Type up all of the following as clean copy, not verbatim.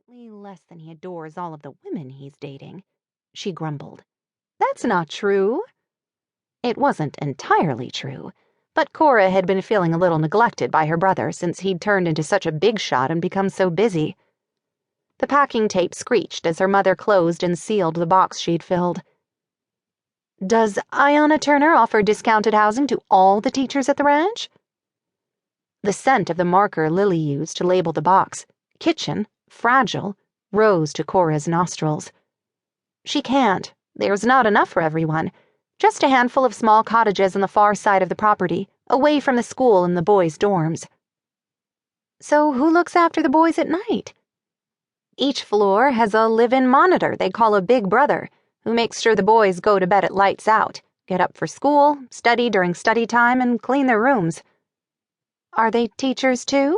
Slightly less than he adores all of the women he's dating, she grumbled. That's not true. It wasn't entirely true, but Cora had been feeling a little neglected by her brother since he'd turned into such a big shot and become so busy. The packing tape screeched as her mother closed and sealed the box she'd filled. Does Aiyana Turner offer discounted housing to all the teachers at the ranch? The scent of the marker Lily used to label the box, kitchen, fragile, rose to Cora's nostrils. She can't. There's not enough for everyone. Just a handful of small cottages on the far side of the property, away from the school and the boys' dorms. So who looks after the boys at night? Each floor has a live-in monitor they call a big brother, who makes sure the boys go to bed at lights out, get up for school, study during study time, and clean their rooms. Are they teachers too?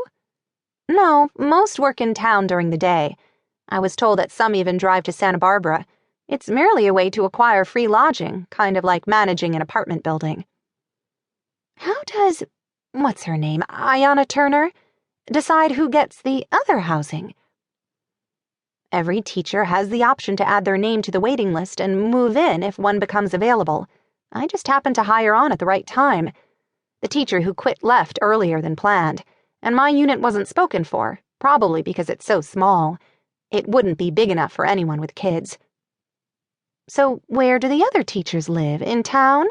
No, most work in town during the day. I was told that some even drive to Santa Barbara. It's merely a way to acquire free lodging, kind of like managing an apartment building. How does, what's her name, Aiyana Turner, decide who gets the other housing? Every teacher has the option to add their name to the waiting list and move in if one becomes available. I just happened to hire on at the right time. The teacher who quit left earlier than planned, and my unit wasn't spoken for, probably because it's so small. It wouldn't be big enough for anyone with kids. So where do the other teachers live? In town?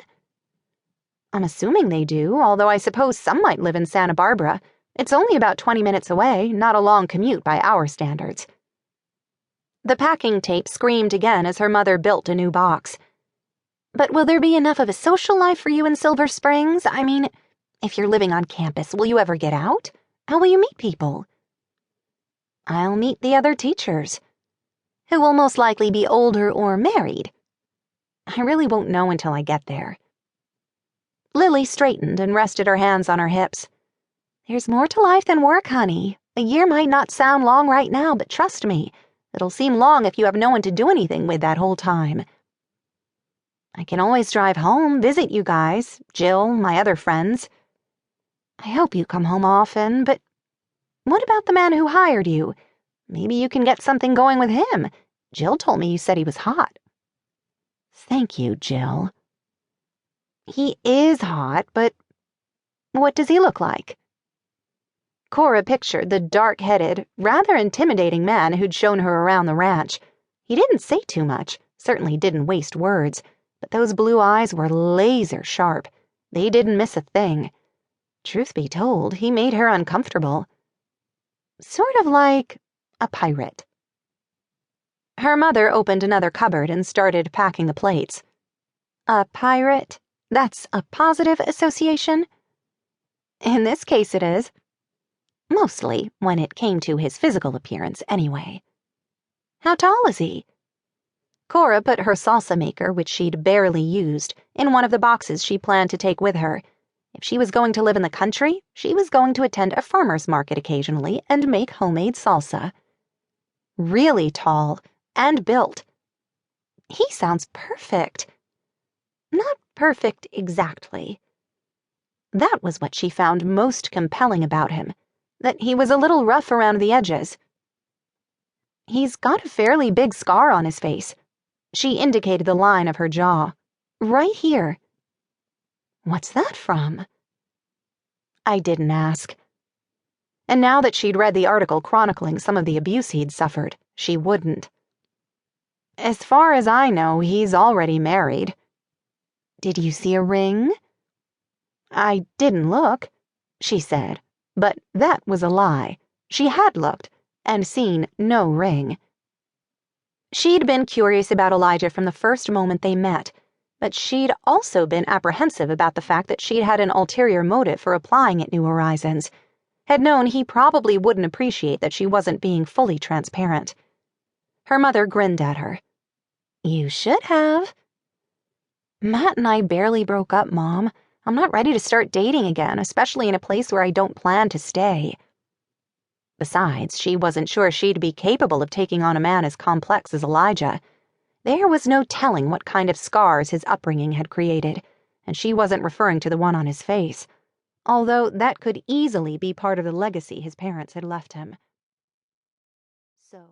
I'm assuming they do, although I suppose some might live in Santa Barbara. It's only about 20 minutes away, not a long commute by our standards. The packing tape screamed again as her mother built a new box. But will there be enough of a social life for you in Silver Springs? I mean, if you're living on campus, will you ever get out? How will you meet people? I'll meet the other teachers, who will most likely be older or married. I really won't know until I get there. Lily straightened and rested her hands on her hips. There's more to life than work, honey. A year might not sound long right now, but trust me, it'll seem long if you have no one to do anything with that whole time. I can always drive home, visit you guys, Jill, my other friends. I hope you come home often, but what about the man who hired you? Maybe you can get something going with him. Jill told me you said he was hot. Thank you, Jill. He is hot, but what does he look like? Cora pictured the dark-headed, rather intimidating man who'd shown her around the ranch. He didn't say too much, certainly didn't waste words, but those blue eyes were laser-sharp. They didn't miss a thing. Truth be told, he made her uncomfortable. Sort of like a pirate. Her mother opened another cupboard and started packing the plates. A pirate? That's a positive association? In this case it is. Mostly when it came to his physical appearance, anyway. How tall is he? Cora put her salsa maker, which she'd barely used, in one of the boxes she planned to take with her. If she was going to live in the country, she was going to attend a farmer's market occasionally and make homemade salsa. Really tall and built. He sounds perfect. Not perfect exactly. That was what she found most compelling about him, that he was a little rough around the edges. He's got a fairly big scar on his face. She indicated the line of her jaw. Right here. What's that from? I didn't ask. And now that she'd read the article chronicling some of the abuse he'd suffered, she wouldn't. As far as I know, he's already married. Did you see a ring? I didn't look, she said, but that was a lie. She had looked and seen no ring. She'd been curious about Elijah from the first moment they met, but she'd also been apprehensive about the fact that she'd had an ulterior motive for applying at New Horizons, had known he probably wouldn't appreciate that she wasn't being fully transparent. Her mother grinned at her. You should have. Matt and I barely broke up, Mom. I'm not ready to start dating again, especially in a place where I don't plan to stay. Besides, she wasn't sure she'd be capable of taking on a man as complex as Elijah. There was no telling what kind of scars his upbringing had created, and she wasn't referring to the one on his face, although that could easily be part of the legacy his parents had left him.